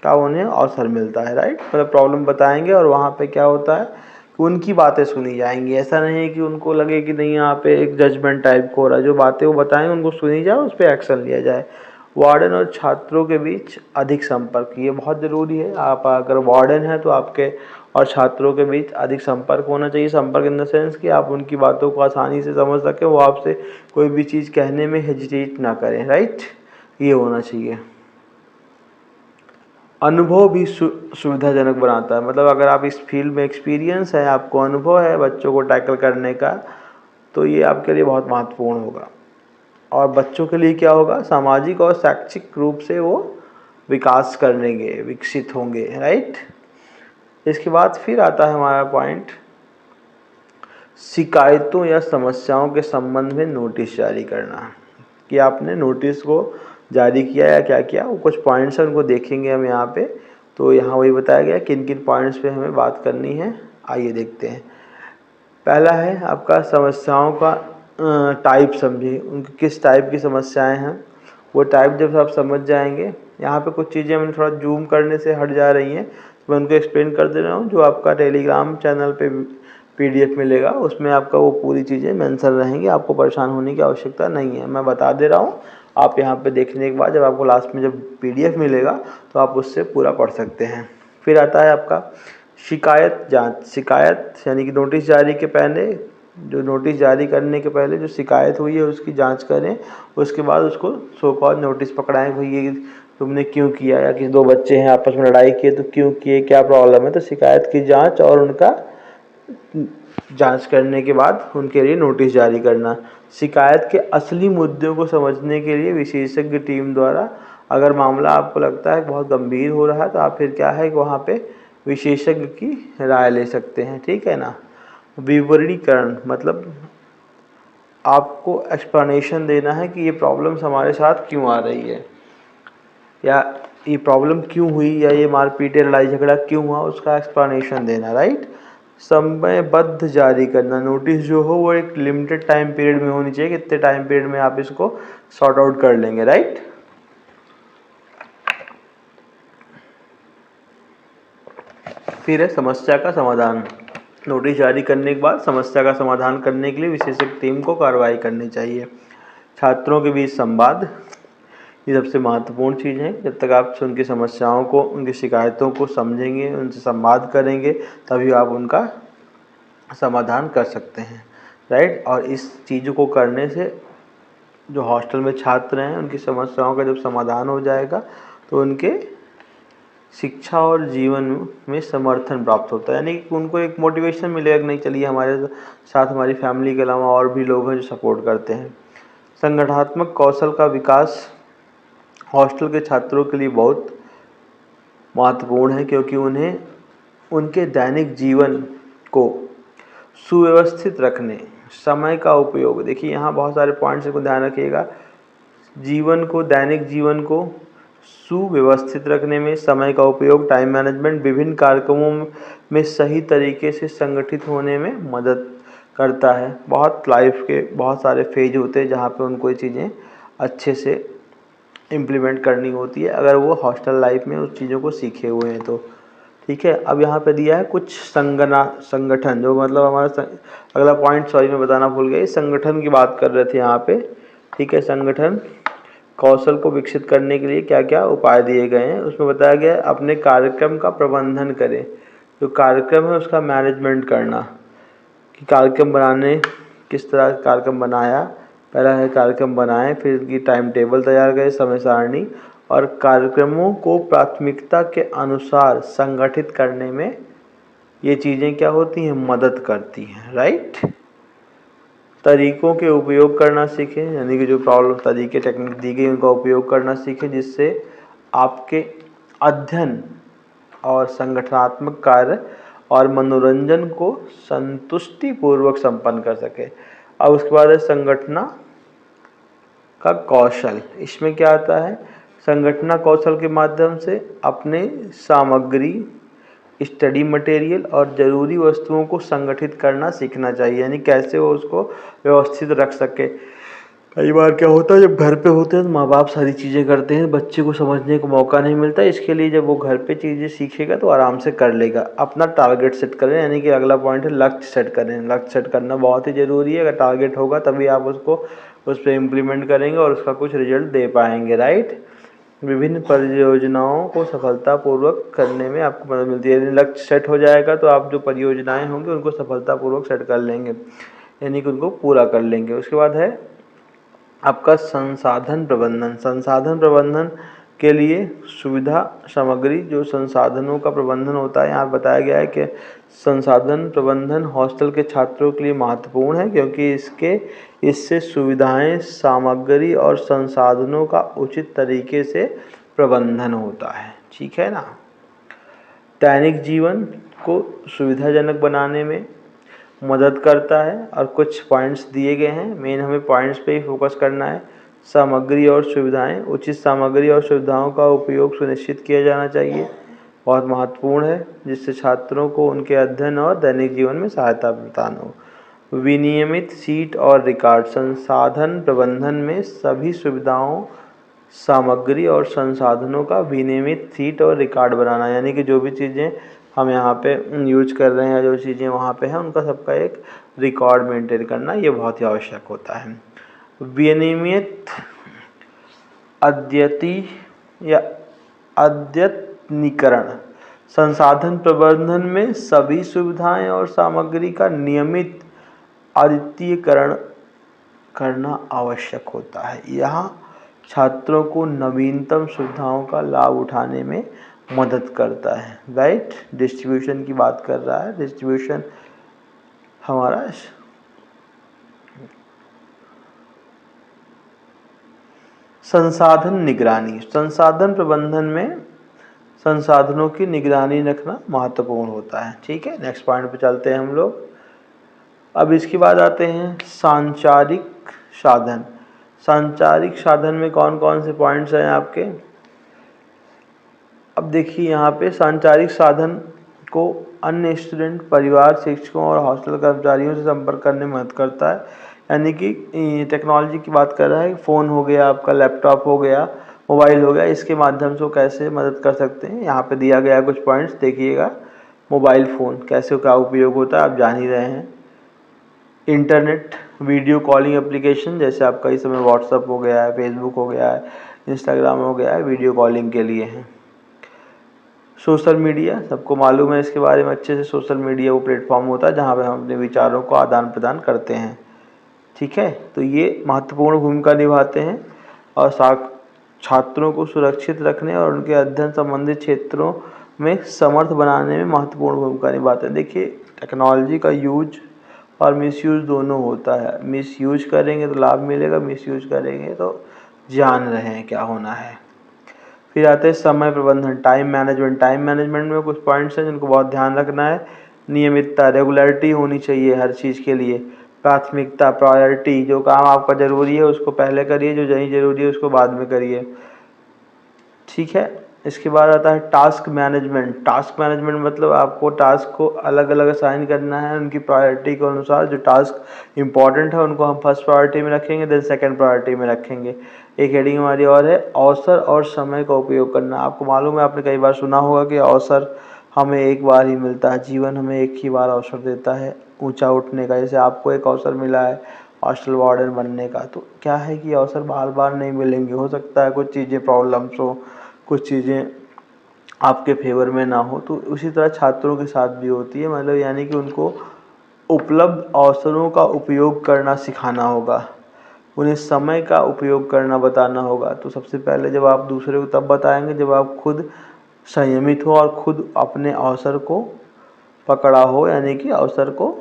का उन्हें अवसर मिलता है, राइट। मतलब प्रॉब्लम बताएंगे और वहाँ पे क्या होता है कि उनकी बातें सुनी जाएंगी। ऐसा नहीं है कि उनको लगे कि नहीं यहाँ पे एक जजमेंट टाइप को हो रहा है, जो बातें वो बताएंगे उनको सुनी जाए, उस पर एक्शन लिया जाए। वार्डन और छात्रों के बीच अधिक संपर्क, ये बहुत ज़रूरी है। आप अगर वार्डन हैं तो आपके और छात्रों के बीच अधिक संपर्क होना चाहिए। संपर्क इन द सेंस कि आप उनकी बातों को आसानी से समझ सकें, वो आपसे कोई भी चीज़ कहने में हेजिटेट ना करें, राइट, ये होना चाहिए। अनुभव भी सुविधाजनक बनाता है, मतलब अगर आप इस फील्ड में एक्सपीरियंस है, आपको अनुभव है बच्चों को टैकल करने का, तो ये आपके लिए बहुत महत्वपूर्ण होगा। और बच्चों के लिए क्या होगा, सामाजिक और शैक्षिक रूप से वो विकास करेंगे, विकसित होंगे, राइट। इसके बाद फिर आता है हमारा पॉइंट शिकायतों या समस्याओं के संबंध में नोटिस जारी करना, कि आपने नोटिस को जारी किया या क्या किया। वो कुछ पॉइंट्स हैं उनको देखेंगे हम यहाँ पे। तो यहाँ वही बताया गया किन किन पॉइंट्स पे हमें बात करनी है, आइए देखते हैं। पहला है आपका समस्याओं का टाइप समझिए, उनकी किस टाइप की समस्याएं हैं। वो टाइप जब आप समझ जाएंगे, यहाँ पे कुछ चीज़ें मैंने थोड़ा जूम करने से हट जा रही हैं तो मैं उनको एक्सप्लेन कर दे रहा हूँ। जो आपका टेलीग्राम चैनल पे PDF मिलेगा उसमें आपका वो पूरी चीज़ें मेंशन रहेंगी, आपको परेशान होने की आवश्यकता नहीं है, मैं बता दे रहा हूँ। आप यहाँ पे देखने के बाद जब आपको लास्ट में जब PDF मिलेगा तो आप उससे पूरा पढ़ सकते हैं। फिर आता है आपका शिकायत जांच। शिकायत यानी कि नोटिस जारी के पहले, जो नोटिस जारी करने के पहले जो शिकायत हुई है उसकी जांच करें, उसके बाद उसको सो कॉल नोटिस पकड़ाएं, भाई ये तुमने क्यों किया, या कि दो बच्चे हैं आपस में लड़ाई किए तो क्यों किए, क्या प्रॉब्लम है। तो शिकायत की जांच और उनका जांच करने के बाद उनके लिए नोटिस जारी करना। शिकायत के असली मुद्दों को समझने के लिए विशेषज्ञ टीम द्वारा, अगर मामला आपको लगता है बहुत गंभीर हो रहा है तो आप फिर क्या है कि वहाँ पे विशेषज्ञ की राय ले सकते हैं, ठीक है ना। विवरणीकरण मतलब आपको एक्सप्लेनेशन देना है कि ये प्रॉब्लम्स हमारे साथ क्यों आ रही है, या ये प्रॉब्लम क्यों हुई, या ये मारपीट लड़ाई झगड़ा क्यों हुआ, उसका एक्सप्लेनेशन देना, राइट। समयबद्ध जारी करना, नोटिस जो हो वो एक लिमिटेड टाइम पीरियड में होनी चाहिए, कितने टाइम पीरियड में आप इसको सॉर्ट आउट कर लेंगे, राइट। फिर है समस्या का समाधान। नोटिस जारी करने के बाद समस्या का समाधान करने के लिए विशेषज्ञ टीम को कार्रवाई करनी चाहिए। छात्रों के बीच संवाद, ये सबसे महत्वपूर्ण चीज़ है। जब तक आप उनकी समस्याओं को, उनकी शिकायतों को समझेंगे, उनसे संवाद करेंगे, तभी आप उनका समाधान कर सकते हैं, राइट। और इस चीज़ों को करने से जो हॉस्टल में छात्र हैं उनकी समस्याओं का जब समाधान हो जाएगा तो उनके शिक्षा और जीवन में समर्थन प्राप्त होता है, यानी कि उनको एक मोटिवेशन मिलेगा कि नहीं चलिए हमारे साथ हमारी फैमिली के अलावा और भी लोग हैं जो सपोर्ट करते हैं। संगठनात्मक कौशल का विकास हॉस्टल के छात्रों के लिए बहुत महत्वपूर्ण है, क्योंकि उन्हें उनके दैनिक जीवन को सुव्यवस्थित रखने, समय का उपयोग, देखिए यहाँ बहुत सारे पॉइंट्स को ध्यान रखिएगा, दैनिक जीवन को सुव्यवस्थित रखने में, समय का उपयोग, टाइम मैनेजमेंट, विभिन्न कार्यक्रमों में सही तरीके से संगठित होने में मदद करता है। लाइफ के बहुत सारे फेज होते हैं जहाँ पे उनको ये चीज़ें अच्छे से इम्प्लीमेंट करनी होती है, अगर वो हॉस्टल लाइफ में उस चीज़ों को सीखे हुए हैं तो। ठीक है, अब यहाँ पे दिया है कुछ संगठन, जो मतलब हमारा अगला पॉइंट मैं बताना भूल गया, संगठन की बात कर रहे थे यहाँ पे। ठीक है, संगठन कौशल को विकसित करने के लिए क्या क्या उपाय दिए गए हैं, उसमें बताया गया है अपने कार्यक्रम का प्रबंधन करें, जो कार्यक्रम है उसका मैनेजमेंट करना, कि कार्यक्रम बनाने, किस तरह कार्यक्रम बनाया, पहला है कार्यक्रम बनाएं, फिर उनकी टाइम टेबल तैयार करें, समय सारणी, और कार्यक्रमों को प्राथमिकता के अनुसार संगठित करने में ये चीज़ें क्या होती हैं, मदद करती हैं। राइट, तरीकों के उपयोग करना सीखें, यानी कि जो प्रॉब्लम तरीके टेक्निक दी गई उनका उपयोग करना सीखें, जिससे आपके अध्ययन और संगठनात्मक कार्य और मनोरंजन को संतुष्टिपूर्वक संपन्न कर सके। अब उसके बाद है संगठना का कौशल, इसमें क्या आता है, संगठना कौशल के माध्यम से अपने सामग्री, स्टडी मटेरियल और ज़रूरी वस्तुओं को संगठित करना सीखना चाहिए, यानी कैसे वो उसको व्यवस्थित रख सके। कई बार क्या होता है, जब घर पे होते हैं तो माँ बाप सारी चीज़ें करते हैं, बच्चे को समझने को मौका नहीं मिलता, इसके लिए जब वो घर पे चीज़ें सीखेगा तो आराम से कर लेगा। अपना टारगेट सेट करें, यानी कि अगला पॉइंट है लक्ष्य सेट करें, लक्ष्य सेट करना बहुत ही ज़रूरी है, अगर टारगेट होगा तभी आप उसको उस पर इम्प्लीमेंट करेंगे और उसका कुछ रिजल्ट दे पाएंगे। राइट, विभिन्न परियोजनाओं को सफलतापूर्वक करने में आपको मदद मिलती है, यदि लक्ष्य सेट हो जाएगा तो आप जो परियोजनाएं होंगी उनको सफलतापूर्वक सेट कर लेंगे, यानी कि उनको पूरा कर लेंगे। उसके बाद है आपका संसाधन प्रबंधन। संसाधन प्रबंधन के लिए सुविधा सामग्री, जो संसाधनों का प्रबंधन होता है, यहाँ बताया गया है कि संसाधन प्रबंधन हॉस्टल के छात्रों के लिए महत्वपूर्ण है, क्योंकि इससे सुविधाएं, सामग्री और संसाधनों का उचित तरीके से प्रबंधन होता है। ठीक है ना, दैनिक जीवन को सुविधाजनक बनाने में मदद करता है, और कुछ पॉइंट्स दिए गए हैं, मेन हमें पॉइंट्स पे ही फोकस करना है। सामग्री और सुविधाएं, उचित सामग्री और सुविधाओं का उपयोग सुनिश्चित किया जाना चाहिए, बहुत महत्वपूर्ण है, जिससे छात्रों को उनके अध्ययन और दैनिक जीवन में सहायता प्रदान हो। विनियमित सीट और रिकॉर्ड, संसाधन प्रबंधन में सभी सुविधाओं, सामग्री और संसाधनों का विनियमित सीट और रिकॉर्ड बनाना, यानी कि जो भी चीज़ें हम यहाँ पे यूज कर रहे हैं, जो चीज़ें वहाँ पे हैं, उनका सबका एक रिकॉर्ड मेंटेन करना, ये बहुत ही आवश्यक होता है। विनियमित अद्यतनीकरण, संसाधन प्रबंधन में सभी सुविधाएं और सामग्री का नियमित अद्यतनीकरण करना आवश्यक होता है। यहाँ छात्रों को नवीनतम सुविधाओं का लाभ उठाने में मदद करता है। राइट, डिस्ट्रीब्यूशन की बात कर रहा है, डिस्ट्रीब्यूशन हमारा संसाधन निगरानी, संसाधन प्रबंधन में संसाधनों की निगरानी रखना महत्वपूर्ण होता है। ठीक है, नेक्स्ट पॉइंट पे चलते हैं हम लोग। अब इसके बाद आते हैं सांचारिक साधन। सांचारिक साधन में कौन कौन से पॉइंट्स हैं आपके, अब देखिए यहाँ पे सांचारिक साधन को अन्य स्टूडेंट, परिवार, शिक्षकों और हॉस्टल कर्मचारियों से संपर्क करने में मदद करता है, यानी कि टेक्नोलॉजी की बात कर रहा है, फ़ोन हो गया आपका, लैपटॉप हो गया, मोबाइल हो गया, इसके माध्यम से वो कैसे मदद कर सकते हैं, यहाँ पे दिया गया कुछ पॉइंट्स देखिएगा। मोबाइल फ़ोन कैसे क्या उपयोग होता है आप जान ही रहे हैं। इंटरनेट वीडियो कॉलिंग एप्लीकेशन, जैसे आपका इस समय व्हाट्सअप हो गया है, फेसबुक हो गया है, इंस्टाग्राम हो गया है, वीडियो कॉलिंग के लिए हैं। सोशल मीडिया, सबको मालूम है इसके बारे में अच्छे से, सोशल मीडिया वो प्लेटफॉर्म होता है जहाँ पे हम अपने विचारों को आदान प्रदान करते हैं। ठीक है, तो ये महत्वपूर्ण भूमिका निभाते हैं और छात्रों को सुरक्षित रखने और उनके अध्ययन संबंधित क्षेत्रों में समर्थ बनाने में महत्वपूर्ण भूमिका निभाते हैं। देखिए, टेक्नोलॉजी का यूज और मिसयूज दोनों होता है। मिसयूज करेंगे तो लाभ मिलेगा, मिसयूज करेंगे तो जान रहे हैं क्या होना है। फिर आते हैं समय प्रबंधन, टाइम मैनेजमेंट। टाइम मैनेजमेंट में कुछ पॉइंट्स हैं जिनको बहुत ध्यान रखना है। नियमितता, रेगुलरिटी होनी चाहिए हर चीज़ के लिए। प्राथमिकता, प्रायोरिटी, जो काम आपका ज़रूरी है उसको पहले करिए, जो नहीं ज़रूरी है उसको बाद में करिए। ठीक है, इसके बाद आता है टास्क मैनेजमेंट। टास्क मैनेजमेंट मतलब आपको टास्क को अलग अलग असाइन करना है उनकी प्रायोरिटी के अनुसार। जो टास्क इंपॉर्टेंट है उनको हम फर्स्ट प्रायोरिटी में रखेंगे, देन सेकंड प्रायोरिटी में रखेंगे। एक हेडिंग हमारी और है अवसर और समय का उपयोग करना। आपको मालूम है, आपने कई बार सुना होगा कि अवसर हमें एक बार ही मिलता है, जीवन हमें एक ही बार अवसर देता है ऊंचा उठने का। जैसे आपको एक अवसर मिला है हॉस्टल वार्डन बनने का, तो क्या है कि अवसर बार बार नहीं मिलेंगे। हो सकता है कुछ चीज़ें प्रॉब्लम्स हो, कुछ चीज़ें आपके फेवर में ना हो। तो उसी तरह छात्रों के साथ भी होती है, मतलब यानी कि उनको उपलब्ध अवसरों का उपयोग करना सिखाना होगा, उन्हें समय का उपयोग करना बताना होगा। तो सबसे पहले जब आप दूसरे को तब बताएंगे जब आप खुद संयमित हो और खुद अपने अवसर को पकड़ा हो, यानी कि अवसर को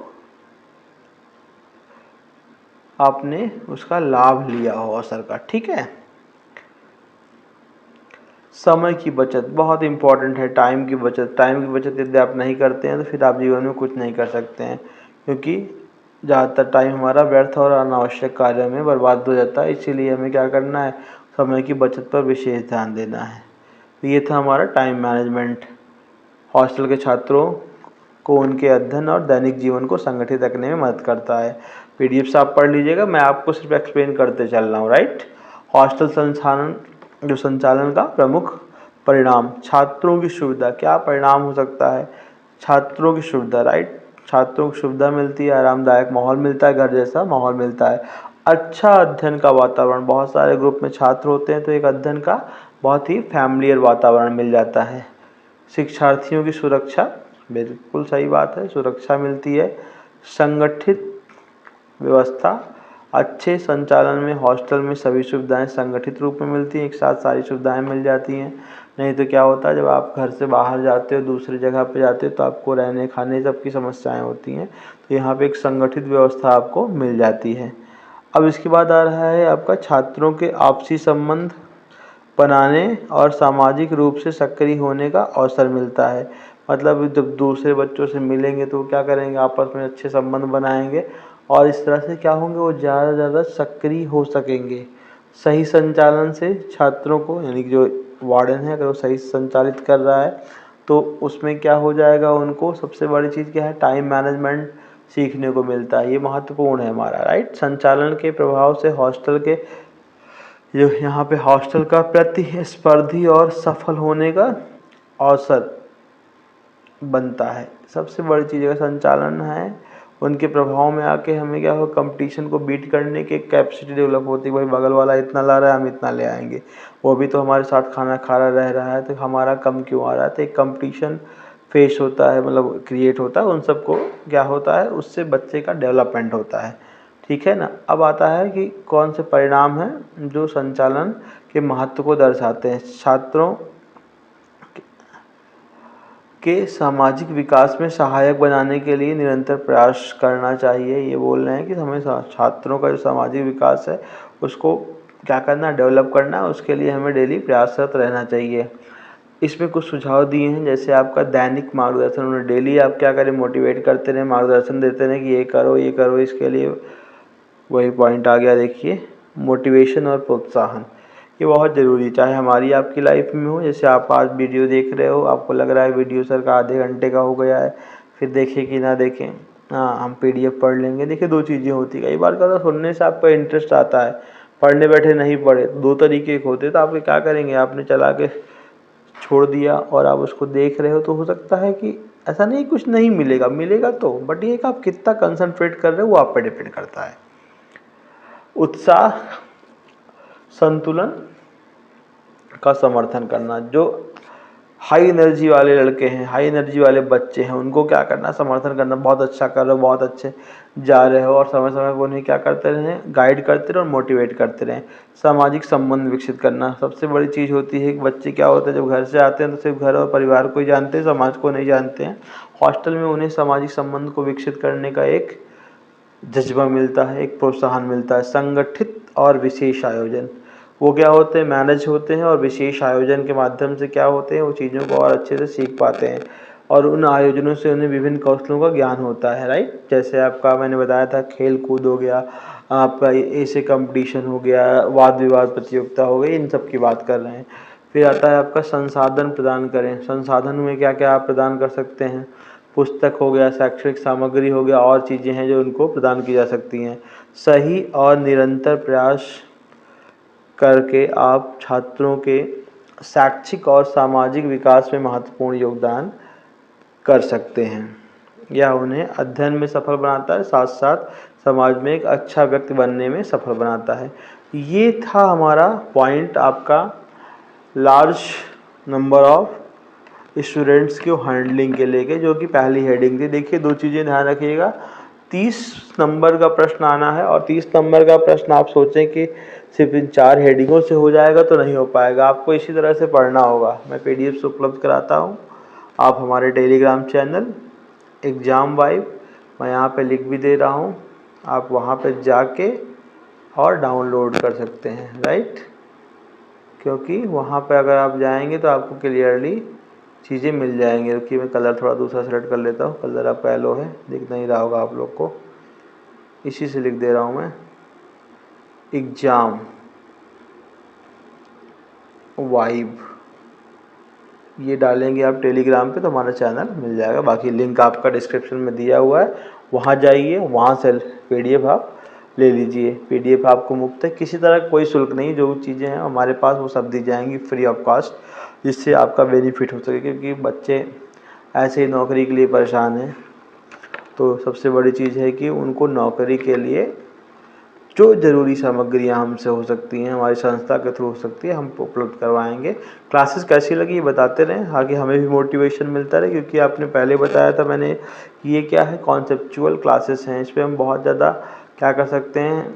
आपने उसका लाभ लिया हो अवसर का। ठीक है, समय की बचत बहुत इंपॉर्टेंट है। टाइम की बचत, टाइम की बचत यदि आप नहीं करते हैं तो फिर आप जीवन में कुछ नहीं कर सकते हैं, क्योंकि ज़्यादातर टाइम हमारा व्यर्थ और अनावश्यक कार्यों में बर्बाद हो जाता है। इसीलिए हमें क्या करना है, समय की बचत पर विशेष ध्यान देना है। तो ये था हमारा टाइम मैनेजमेंट। हॉस्टल के छात्रों को उनके अध्ययन और दैनिक जीवन को संगठित रखने में मदद करता है। पीडीएफ आप पढ़ लीजिएगा, मैं आपको सिर्फ एक्सप्लेन करते चल रहा हूँ। राइट, हॉस्टल संचालन का प्रमुख परिणाम, छात्रों की सुविधा। क्या परिणाम हो सकता है? छात्रों की सुविधा, राइट, छात्रों को सुविधा मिलती है, आरामदायक माहौल मिलता है, घर जैसा माहौल मिलता है, अच्छा अध्ययन का वातावरण। बहुत सारे ग्रुप में छात्र होते हैं तो एक अध्ययन का बहुत ही फैमिलियर वातावरण मिल जाता है। शिक्षार्थियों की सुरक्षा, बिल्कुल सही बात है, सुरक्षा मिलती है। संगठित व्यवस्था, अच्छे संचालन में हॉस्टल में सभी सुविधाएं संगठित रूप में मिलती हैं, एक साथ सारी सुविधाएं मिल जाती हैं। नहीं तो क्या होता है, जब आप घर से बाहर जाते हो, दूसरी जगह पे जाते हो, तो आपको रहने खाने सबकी समस्याएं होती हैं। तो यहाँ पे एक संगठित व्यवस्था आपको मिल जाती है। अब इसके बाद आ रहा है आपका छात्रों के आपसी संबंध बनाने और सामाजिक रूप से सक्रिय होने का अवसर मिलता है। मतलब जब दूसरे बच्चों से मिलेंगे तो क्या करेंगे, आपस में अच्छे संबंध बनाएंगे और इस तरह से क्या होंगे, वो ज़्यादा से ज़्यादा सक्रिय हो सकेंगे। सही संचालन से छात्रों को, यानी कि जो वार्डन है अगर वो सही संचालित कर रहा है तो उसमें क्या हो जाएगा, उनको सबसे बड़ी चीज़ क्या है, टाइम मैनेजमेंट सीखने को मिलता है। ये महत्वपूर्ण है हमारा। राइट, संचालन के प्रभाव से हॉस्टल के जो यहाँ पे हॉस्टल का प्रतिस्पर्धी और सफल होने का अवसर बनता है। सबसे बड़ी चीज़ अगर संचालन है, उनके प्रभाव में आके हमें क्या हो, कंपटीशन को बीट करने की कैपेसिटी डेवलप होती है। भाई बगल वाला इतना ला रहा है, हम इतना ले आएंगे, वो भी तो हमारे साथ खाना खा रहा है, तो हमारा कम क्यों आ रहा है। तो एक कंपटीशन फेस होता है, मतलब क्रिएट होता है। उन सबको क्या होता है, उससे बच्चे का डेवलपमेंट होता है। ठीक है ना। अब आता है कि कौन से परिणाम हैं जो संचालन के महत्व को दर्शाते हैं। छात्रों के सामाजिक विकास में सहायक बनाने के लिए निरंतर प्रयास करना चाहिए। ये बोल रहे हैं कि हमें छात्रों का जो सामाजिक विकास है उसको क्या करना, डेवलप करना है, उसके लिए हमें डेली प्रयासरत रहना चाहिए। इसमें कुछ सुझाव दिए हैं, जैसे आपका दैनिक मार्गदर्शन। उन्हें डेली आप क्या करें, मोटिवेट करते रहें, मार्गदर्शन देते रहें कि ये करो ये करो। इसके लिए वही पॉइंट आ गया, देखिए, मोटिवेशन और प्रोत्साहन। ये बहुत ज़रूरी है, चाहे हमारी आपकी लाइफ में हो। जैसे आप आज वीडियो देख रहे हो, आपको लग रहा है वीडियो सर का आधे घंटे का हो गया है, फिर देखें कि ना देखें, हाँ हम पीडीएफ पढ़ लेंगे। देखिए, दो चीज़ें होती, कई बार क्या सुनने से आपका इंटरेस्ट आता है, पढ़ने बैठे नहीं पढ़े। दो तरीके के होते, तो आप क्या करेंगे, आपने चला के छोड़ दिया और आप उसको देख रहे हो, तो हो सकता है कि ऐसा नहीं कुछ नहीं मिलेगा, मिलेगा तो, बट ये कि आप कितना कंसंट्रेट कर रहे हो वो आप पे डिपेंड करता है। उत्साह, संतुलन का समर्थन करना। जो हाई एनर्जी वाले लड़के हैं, हाई एनर्जी वाले बच्चे हैं, उनको क्या करना, समर्थन करना, बहुत अच्छा कर रहे हो, बहुत अच्छे जा रहे हो, और समय समय पर उन्हें क्या करते रहें, गाइड करते रहें और मोटिवेट करते रहें। सामाजिक संबंध विकसित करना सबसे बड़ी चीज़ होती है कि बच्चे क्या होते हैं, जब घर से आते हैं तो सिर्फ घर और परिवार को ही जानते हैं, समाज को नहीं जानते हैं। हॉस्टल में उन्हें सामाजिक संबंध को विकसित करने का एक जज्बा मिलता है, एक प्रोत्साहन मिलता है। संगठित और विशेष आयोजन, वो क्या होते हैं, मैनेज होते हैं, और विशेष आयोजन के माध्यम से क्या होते हैं, वो चीज़ों को और अच्छे से सीख पाते हैं, और उन आयोजनों से उन्हें विभिन्न कौशलों का ज्ञान होता है, राइट। जैसे आपका मैंने बताया था, खेल कूद हो गया, आपका ऐसे कंपटीशन हो गया, वाद विवाद प्रतियोगिता हो गई, इन सब की बात कर रहे हैं। फिर आता है आपका संसाधन प्रदान करें। संसाधन में क्या क्या आप प्रदान कर सकते हैं, पुस्तक हो गया, शैक्षणिक सामग्री हो गया, और चीज़ें हैं जो उनको प्रदान की जा सकती हैं। सही और निरंतर प्रयास करके आप छात्रों के शैक्षिक और सामाजिक विकास में महत्वपूर्ण योगदान कर सकते हैं। यह उन्हें अध्ययन में सफल बनाता है, साथ साथ समाज में एक अच्छा व्यक्ति बनने में सफल बनाता है। ये था हमारा पॉइंट आपका लार्ज नंबर ऑफ स्टूडेंट्स को हैंडलिंग के लेके, जो कि पहली हेडिंग थी। देखिए, दो चीज़ें ध्यान रखिएगा, 30 नंबर का प्रश्न आना है, और 30 नंबर का प्रश्न आप सोचें कि सिर्फ इन 4 हेडिंगों से हो जाएगा तो नहीं हो पाएगा, आपको इसी तरह से पढ़ना होगा। मैं PDF उपलब्ध कराता हूँ, आप हमारे टेलीग्राम चैनल एग्ज़ाम वाइब, मैं यहाँ पे लिख भी दे रहा हूँ, आप वहाँ पे जाके और डाउनलोड कर सकते हैं, राइट। क्योंकि वहाँ पे अगर आप जाएंगे तो आपको क्लियरली चीज़ें मिल जाएंगी। रुकिए, मैं कलर थोड़ा दूसरा सेलेक्ट कर लेता हूँ, कलर आपका येलो है, दिख नहीं रहा होगा आप लोग को, इसी से लिख दे रहा हूँ मैं, एग्ज़ाम वाइब, ये डालेंगे आप टेलीग्राम पे तो हमारा चैनल मिल जाएगा। बाकी लिंक आपका डिस्क्रिप्शन में दिया हुआ है, वहाँ जाइए, वहाँ से PDF आप ले लीजिए। PDF आपको मुफ्त है, किसी तरह कोई शुल्क नहीं, जो चीज़ें हैं हमारे पास वो सब दी जाएंगी फ्री ऑफ कॉस्ट, जिससे आपका बेनिफिट हो सके। क्योंकि बच्चे ऐसे ही नौकरी के लिए परेशान हैं, तो सबसे बड़ी चीज़ है कि उनको नौकरी के लिए जो ज़रूरी सामग्रियाँ हमसे हो सकती हैं, हमारी संस्था के थ्रू हो सकती है, हम उपलब्ध करवाएंगे। क्लासेस कैसी लगी ये बताते रहें, आगे हमें भी मोटिवेशन मिलता रहे। क्योंकि आपने पहले बताया था मैंने कि ये क्या है, कॉन्सेप्चुअल क्लासेस हैं, इस पर हम बहुत ज़्यादा क्या कर सकते हैं,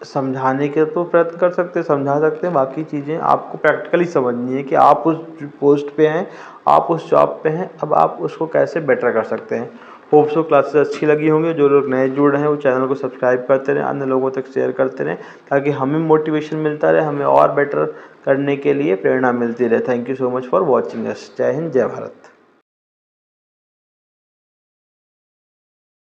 समझाने के तो प्रयत्न कर सकते हैं, समझा सकते हैं, बाकी चीज़ें आपको प्रैक्टिकली समझनी है कि आप उस पोस्ट पे हैं, आप उस जॉब पे हैं, अब आप उसको कैसे बेटर कर सकते हैं। होप सो क्लासेस अच्छी लगी होंगी। जो लोग नए जुड़ रहे हैं वो चैनल को सब्सक्राइब करते रहें, अन्य लोगों तक शेयर करते रहें, ताकि हमें मोटिवेशन मिलता रहे, हमें और बेटर करने के लिए प्रेरणा मिलती रहे। Thank you so much for watching us. जय हिंद, जय भारत।